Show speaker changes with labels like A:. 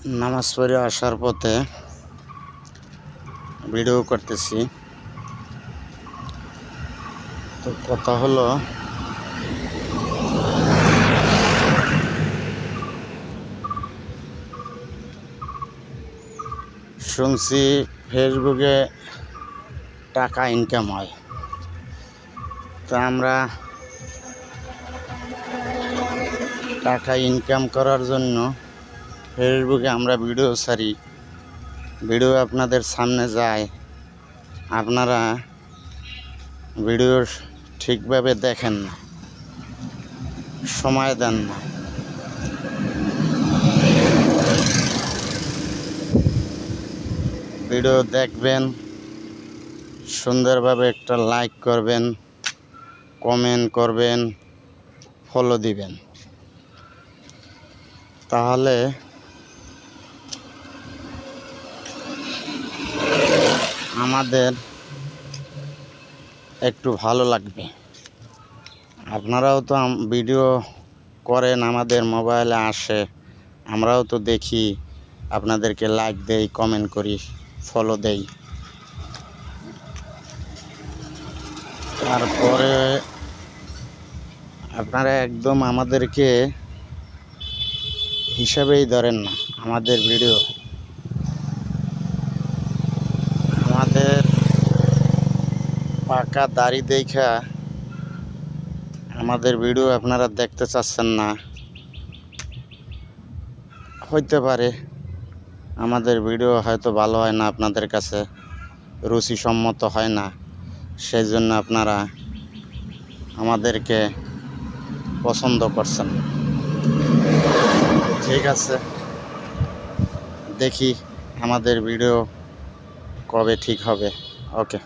A: নামাজ পড়ে আসার পথে ভিডিও করতেছি। তো কথা হলো, শুনছি ফেসবুকে টাকা ইনকাম হয়। তো আমরা টাকা ইনকাম করার জন্য ফেসবুকে আমরা ভিডিও ছাড়ি, ভিডিও আপনাদের সামনে যায়, আপনারা ভিডিও ঠিকভাবে দেখেন না, সময় দেন না। ভিডিও দেখবেন, সুন্দরভাবে একটা লাইক করবেন, কমেন্ট করবেন, ফলো দিবেন, তাহলে আমাদের একটু ভালো লাগবে। আপনারাও তো ভিডিও করেন, আমাদের মোবাইলে আসে, আমরাও তো দেখি, আপনাদেরকে লাইক দেই, কমেন্ট করি, ফলো দেই। তারপরে আপনারা একদম আমাদেরকে হিসাবেই ধরেন না। আমাদের ভিডিও, আমাদের পাকা দাড়ি দেখা আমাদের ভিডিও আপনারা দেখতে চাচ্ছেন না। হইতে পারে আমাদের ভিডিও হয়তো ভালো হয় না, আপনাদের কাছে রুচিসম্মত হয় না, সেই জন্য আপনারা আমাদেরকে পছন্দ করছেন। ঠিক আছে, দেখি আমাদের ভিডিও কবে ঠিক হবে। ওকে।